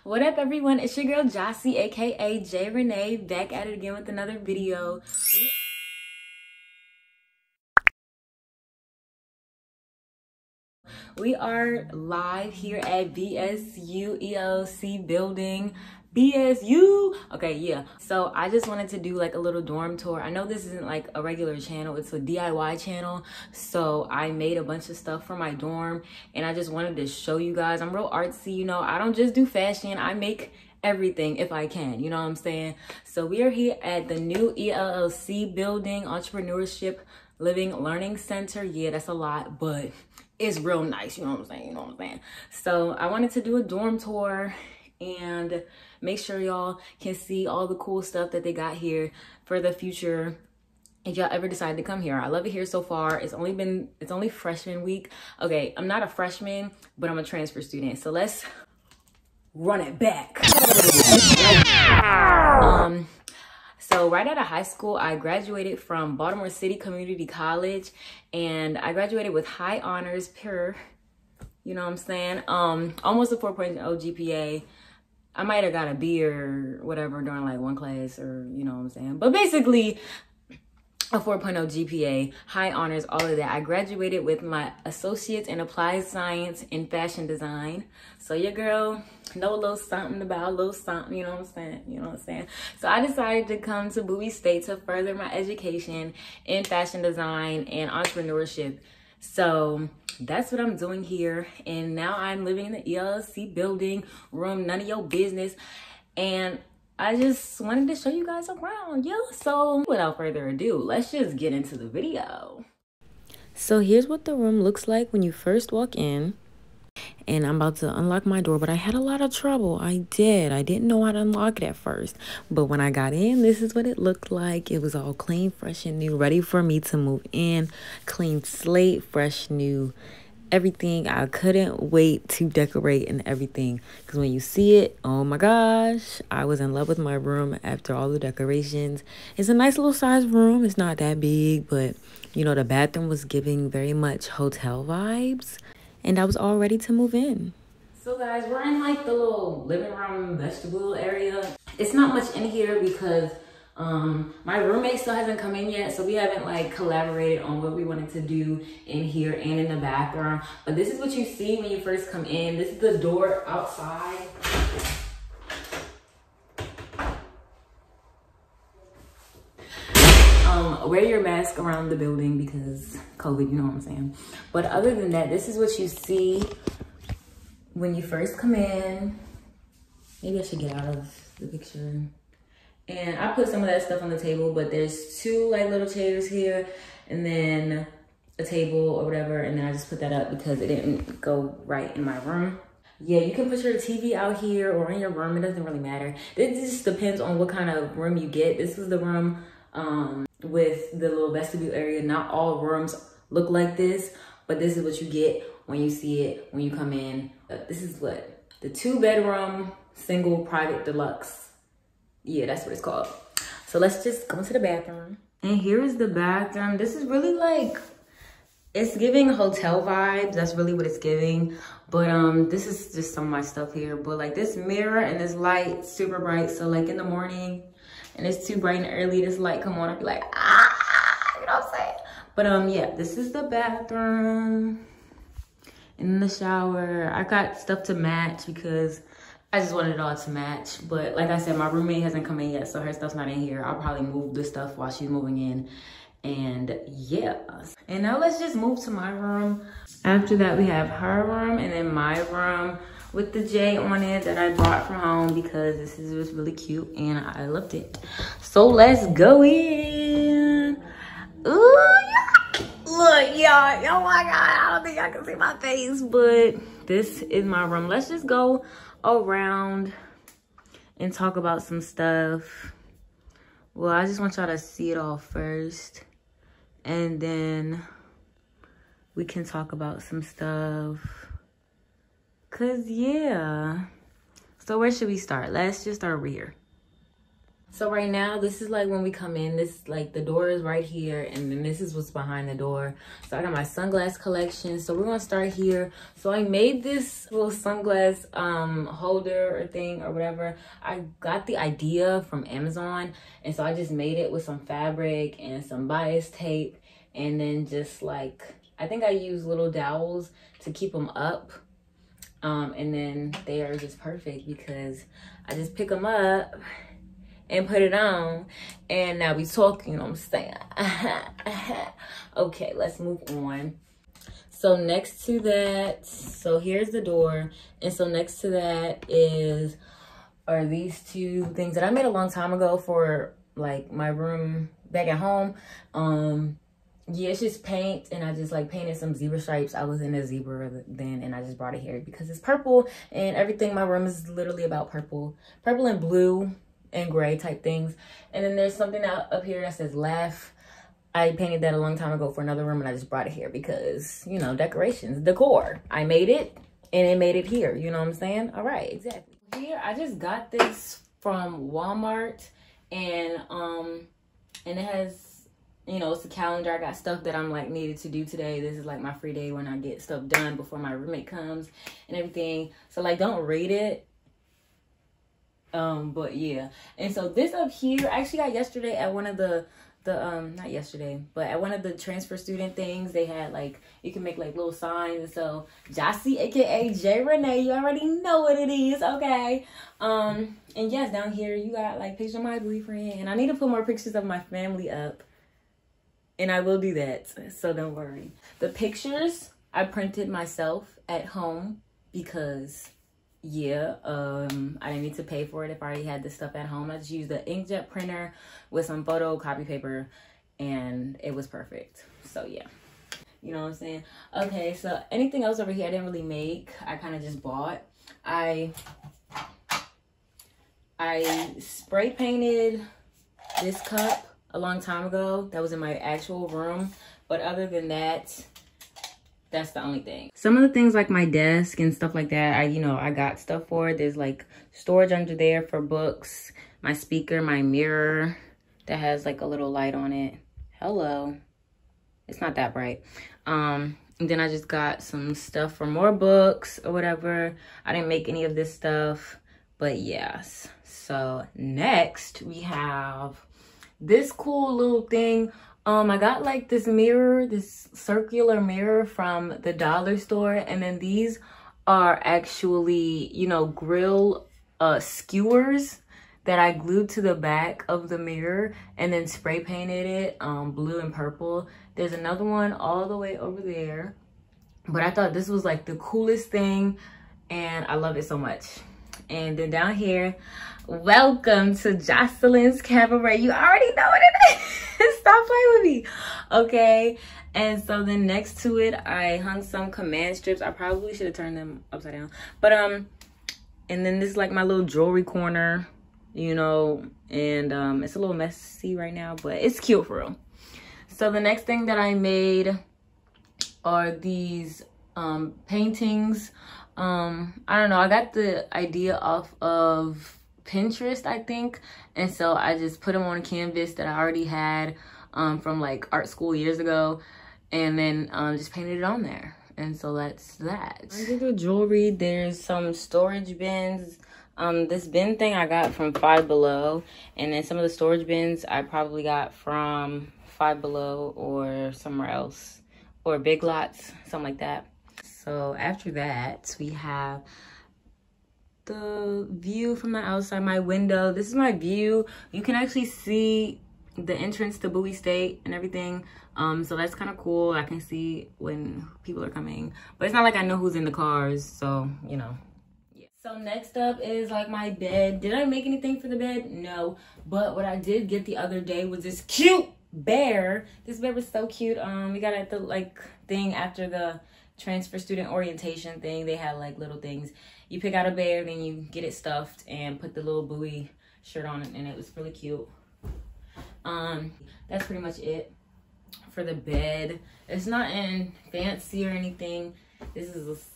What up, everyone? It's your girl Jossie, aka J Renee, back at it again with another video. We are live here at BSU ELC building. BSU. Okay, yeah. So I just wanted to do like a little dorm tour. I know this isn't like a regular channel, it's a DIY channel. So I made a bunch of stuff for my dorm and I just wanted to show you guys. I'm real artsy, you know. I don't just do fashion, I make everything if I can, you know what I'm saying? So we are here at the new ELLC building, Entrepreneurship Living Learning Center. Yeah, that's a lot, but it's real nice, you know what I'm saying? You know what I'm saying? So I wanted to do a dorm tour and make sure y'all can see all the cool stuff that they got here for the future if y'all ever decide to come here. I love it here so far. It's only freshman week. Okay, I'm not a freshman, but I'm a transfer student. So let's run it back. So right out of high school, I graduated from Baltimore City Community College, and I graduated with high honors, pure, you know what I'm saying? Almost a 4.0 GPA. I might have got a B or whatever during like one class, or you know what I'm saying? But basically a 4.0 GPA, high honors, all of that. I graduated with my associates in applied science in fashion design. So your girl know a little something about a little something, you know what I'm saying? You know what I'm saying? So I decided to come to Bowie State to further my education in fashion design and entrepreneurship. So that's what I'm doing here. And now I'm living in the ELC building, room none of your business. And I just wanted to show you guys around, yeah. So without further ado, let's just get into the video. So here's what the room looks like when you first walk in. And I'm about to unlock my door, but I had a lot of trouble. I didn't know how to unlock it at first. But when I got in, this is what it looked like. It was all clean, fresh, and new, ready for me to move in. Clean slate, fresh, new, everything. I couldn't wait to decorate and everything, because when you see it, oh my gosh, I was in love with my room after all the decorations. It's a nice little size room. It's not that big, but you know, the bathroom was giving very much hotel vibes, and I was all ready to move in. So guys, we're in like the little living room vestibule area. It's not much in here because my roommate still hasn't come in yet, so we haven't like collaborated on what we wanted to do in here and in the bathroom. But this is what you see when you first come in. This is the door outside. Wear your mask around the building because COVID, you know what I'm saying? But other than that, this is what you see when you first come in. Maybe I should get out of the picture. And I put some of that stuff on the table, but there's two like little chairs here and then a table or whatever. And then I just put that up because it didn't go right in my room. Yeah, you can put your TV out here or in your room. It doesn't really matter. It just depends on what kind of room you get. This was the room with the little vestibule area. Not all rooms look like this, but this is what you get when you see it, when you come in. This is what? The 2-bedroom, single, private, deluxe. Yeah, that's what it's called. So let's just go into the bathroom. And here is the bathroom. This is really like, it's giving hotel vibes. That's really what it's giving. But this is just some of my stuff here. But like this mirror and this light, super bright. So like in the morning, and it's too bright and early, this light come on, I'd be like, ah, you know what I'm saying? But yeah, this is the bathroom. In the shower, I got stuff to match because I just wanted it all to match. But like I said, my roommate hasn't come in yet, so her stuff's not in here. I'll probably move this stuff while she's moving in. And yeah. And now let's just move to my room. After that, we have her room and then my room with the J on it that I brought from home because this is just really cute and I loved it. So let's go in. Ooh, yeah. Look, y'all. Oh my God, I don't think y'all can see my face, but this is my room. Let's just go around and talk about some stuff. Well, I just want y'all to see it all first, and then we can talk about some stuff. Cause yeah. So where should we start? Let's just start over here. So right now, this is like when we come in, this like the door is right here, and then this is what's behind the door. So I got my Sunglass Collection. So we're gonna start here. So I made this little sunglass holder or thing or whatever. I got the idea from Amazon, and so I just made it with some fabric and some bias tape, and then just like, I think I use little dowels to keep them up. And then they are just perfect because I just pick them up and put it on, and now we talking, you know what I'm saying? Okay, let's move on. So next to that, so here's the door, and so next to that are these two things that I made a long time ago for like my room back at home. Yeah, it's just paint, and I just like painted some zebra stripes. I was in a zebra then, and I just brought it here because it's purple, and everything in my room is literally about purple and blue and gray type things. And then there's something up here that says laugh. I painted that a long time ago for another room, and I just brought it here because, you know, decorations, decor. I made it and it made it here, you know what I'm saying? All right, exactly. Here I just got this from Walmart, and it has, you know, it's a calendar. I got stuff that I'm like needed to do today. This is like my free day when I get stuff done before my roommate comes and everything. So like, don't read it. But yeah, and so this up here I actually got yesterday at one of the not yesterday, but at one of the transfer student things. They had like, you can make like little signs, and so Jossie, aka J Renee, you already know what it is, okay? And yes, down here you got like pictures of my boyfriend, and I need to put more pictures of my family up, and I will do that, so don't worry. The pictures I printed myself at home because yeah, I didn't need to pay for it if I already had this stuff at home. I just used the inkjet printer with some photocopy paper, and it was perfect. So yeah, you know what I'm saying? Okay, so anything else over here I didn't really make. I kind of just bought. I spray painted this cup a long time ago. That was in my actual room, but other than that, that's the only thing. Some of the things like my desk and stuff like that, I got stuff for it. There's like storage under there for books, my speaker, my mirror that has like a little light on it. Hello. It's not that bright. And then I just got some stuff for more books or whatever. I didn't make any of this stuff, but yes. So next we have this cool little thing. I got like this mirror, this circular mirror from the dollar store. And then these are actually, you know, grill skewers that I glued to the back of the mirror and then spray painted it blue and purple. There's another one all the way over there. But I thought this was like the coolest thing, and I love it so much. And then down here, welcome to Jocelyn's Cabaret. You already know what it is. Stop playing with me. Okay. And so then next to it, I hung some command strips. I probably should have turned them upside down. But and then this is like my little jewelry corner, you know, and it's a little messy right now, but it's cute for real. So the next thing that I made are these paintings. I don't know, I got the idea off of Pinterest, I think, and so I just put them on a canvas that I already had from like art school years ago, and then just painted it on there. And so that's that. Under the jewelry, there's some storage bins. This bin thing I got from Five Below, and then some of the storage bins I probably got from Five Below or somewhere else, or Big Lots, something like that. So after that, we have the view from the outside, my window. This is my view. You can actually see the entrance to Bowie State and everything. So that's kind of cool. I can see when people are coming, but it's not like I know who's in the cars, so you know. Yeah. So next up is like my bed. Did I make anything for the bed? No, but what I did get the other day was this cute bear. This bear was so cute. We got it at the like thing after the transfer student orientation thing. They had like little things. You pick out a bear, then you get it stuffed and put the little Bowie shirt on it, and it was really cute. That's pretty much it for the bed. It's not in fancy or anything. This is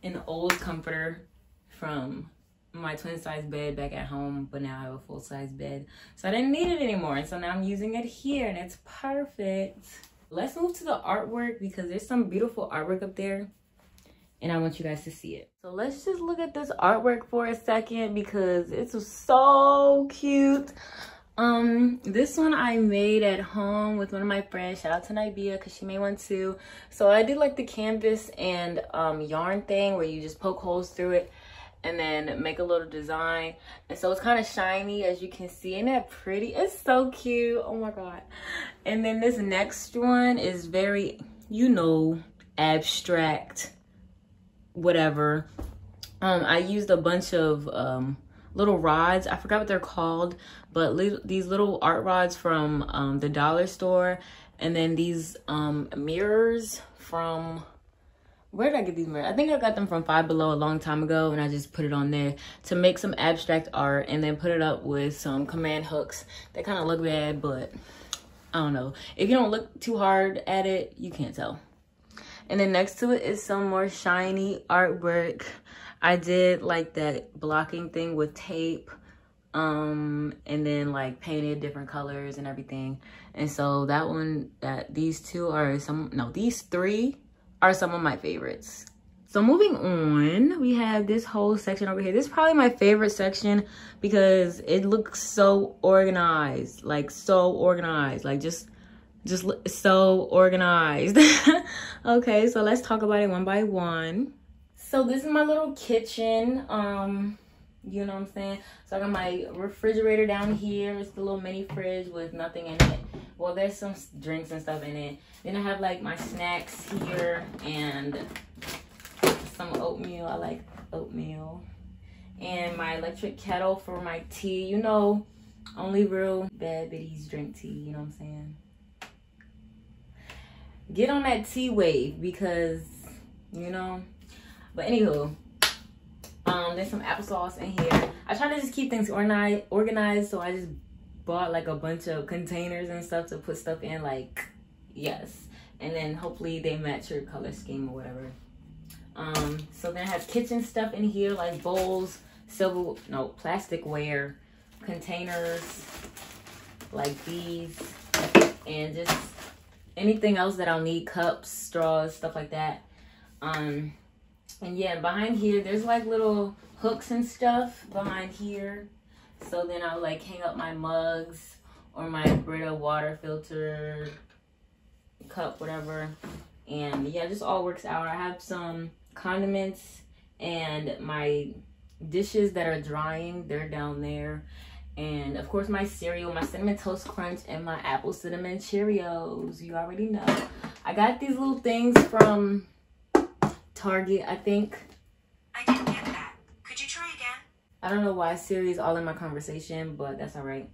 an old comforter from my twin size bed back at home, but now I have a full size bed, so I didn't need it anymore, and so now I'm using it here and it's perfect. Let's move to the artwork because there's some beautiful artwork up there and I want you guys to see it. So let's just look at this artwork for a second because it's so cute. This one I made at home with one of my friends. Shout out to Nibia because she made one too. So I did like the canvas and yarn thing where you just poke holes through it and then make a little design. And so it's kind of shiny, as you can see. Ain't that pretty? It's so cute. Oh my god. And then this next one is very, you know, abstract, whatever. I used a bunch of little rods. I forgot what they're called, but these little art rods from the dollar store, and then these mirrors from, where did I get these mirrors? I think I got them from Five Below a long time ago, and I just put it on there to make some abstract art and then put it up with some command hooks. They kind of look bad, but I don't know. If you don't look too hard at it, you can't tell. And then next to it is some more shiny artwork. I did like that blocking thing with tape, and then like painted different colors and everything. And so that one, these two are these three are some of my favorites. So moving on, we have this whole section over here. This is probably my favorite section because it looks so organized, like so organized, like just so organized. Okay, so let's talk about it one by one. So this is my little kitchen, you know what I'm saying? So I got my refrigerator down here. It's the little mini fridge with nothing in it. Well, there's some drinks and stuff in it. Then I have like my snacks here and some oatmeal. I like oatmeal. And my electric kettle for my tea. You know, only real bad bitties drink tea, you know what I'm saying? Get on that tea wave because, you know. But anywho, there's some applesauce in here. I try to just keep things organized, so I just bought like a bunch of containers and stuff to put stuff in, like, yes. And then hopefully they match your color scheme or whatever. So then I have kitchen stuff in here, like bowls, plasticware, containers, like these, and just anything else that I'll need, cups, straws, stuff like that. And yeah, behind here, there's like little hooks and stuff behind here. So then I'll like hang up my mugs or my Brita water filter cup, whatever. And yeah, just all works out. I have some condiments and my dishes that are drying. They're down there. And of course my cereal, my Cinnamon Toast Crunch, and my Apple Cinnamon Cheerios. You already know. I got these little things from Target, I think. I didn't get that. Could you try again? I don't know why Siri is all in my conversation, but that's all right.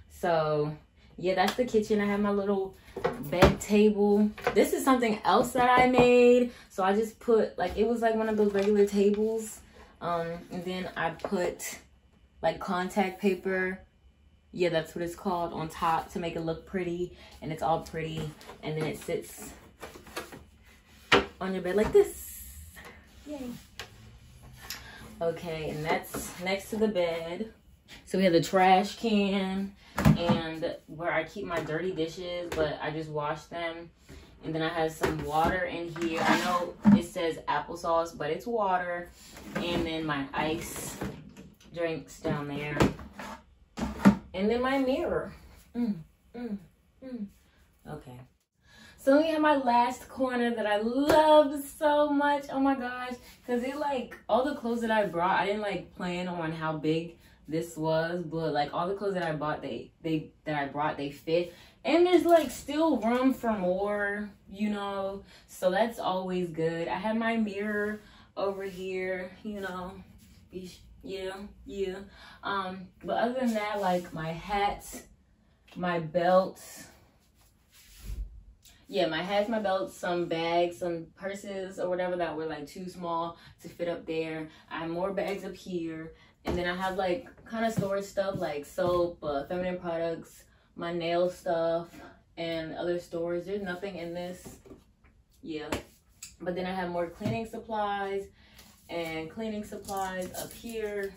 So yeah, that's the kitchen. I have my little bed table. This is something else that I made. So I just put, like, it was like one of those regular tables. And then I put like contact paper. Yeah, that's what it's called, on top to make it look pretty. And it's all pretty. And then it sits on your bed like this. Yay. Okay, and that's next to the bed. So we have the trash can and where I keep my dirty dishes, but I just wash them. And then I have some water in here. I know it says applesauce, but it's water. And then my ice drinks down there. And then my mirror. Okay. So we have my last corner that I love so much. Oh my gosh. Because it, like, all the clothes that I brought, I didn't like plan on how big this was, but like all the clothes that I bought, they fit. And there's like still room for more, you know, so that's always good. I have my mirror over here, you know, yeah. But other than that, like my hats, my belts, yeah, my hats, my belts, some bags, some purses or whatever that were like too small to fit up there. I have more bags up here. And then I have like kind of storage stuff like soap, feminine products, my nail stuff, and other storage. There's nothing in this. Yeah. But then I have more cleaning supplies and cleaning supplies up here.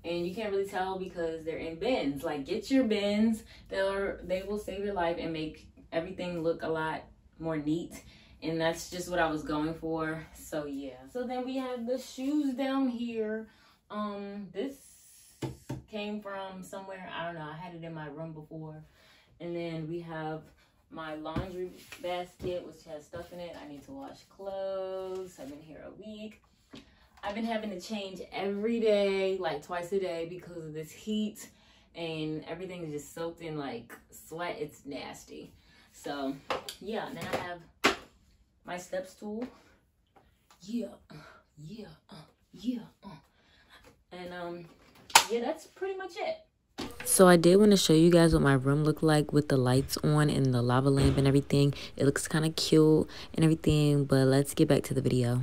And you can't really tell because they're in bins. Like, get your bins. They will save your life and make everything look a lot more neat. And that's just what I was going for. So yeah. So then we have the shoes down here. This came from somewhere, I don't know, I had it in my room before. And then we have my laundry basket, which has stuff in it. I need to wash clothes. I've been here a week. I've been having to change every day, like twice a day, because of this heat, and everything is just soaked in like sweat. It's nasty. So yeah, then I have my step stool. And yeah, that's pretty much it. So I did want to show you guys what my room looked like with the lights on and the lava lamp and everything. It looks kind of cute and everything, but let's get back to the video.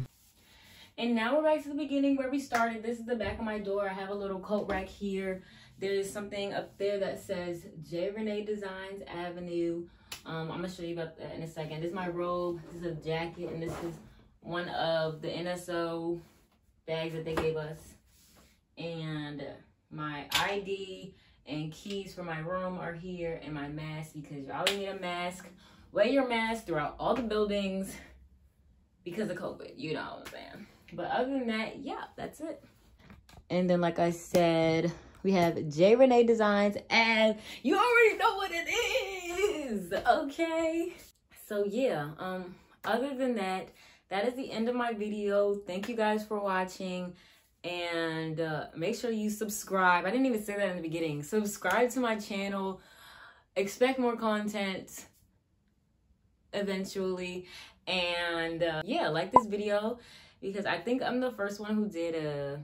And now we're back to the beginning where we started. This is the back of my door. I have a little coat rack here. There's something up there that says J. Renee Designs Avenue. I'm going to show you about that in a second. This is my robe. This is a jacket. And this is one of the NSO bags that they gave us. And my ID and keys for my room are here. And my mask, because you always need a mask. Wear your mask throughout all the buildings because of COVID. You know what I'm saying. But other than that, yeah, that's it. And then, like I said, we have J. Renee Designs, and you already know what it is, okay? So yeah, other than that, that is the end of my video. Thank you guys for watching, and make sure you subscribe. I didn't even say that in the beginning. Subscribe to my channel. Expect more content eventually, and yeah, like this video, because I think I'm the first one who did a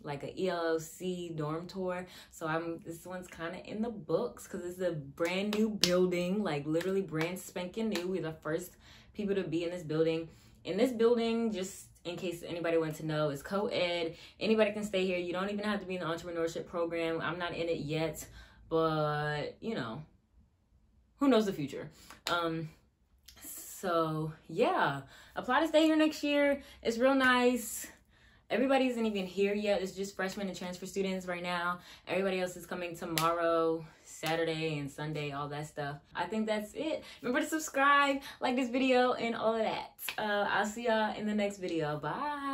ELLC dorm tour. So this one's kind of in the books because it's a brand new building, like literally brand spanking new. We're the first people to be in this building. In this building, just in case anybody wants to know, is co-ed. Anybody can stay here. You don't even have to be in the entrepreneurship program. I'm not in it yet, but you know, who knows the future. So yeah, apply to stay here next year. It's real nice. Everybody isn't even here yet. It's just freshmen and transfer students right now. Everybody else is coming tomorrow, Saturday and Sunday, all that stuff. I think that's it. Remember to subscribe, like this video, and all of that. I'll see y'all in the next video. Bye.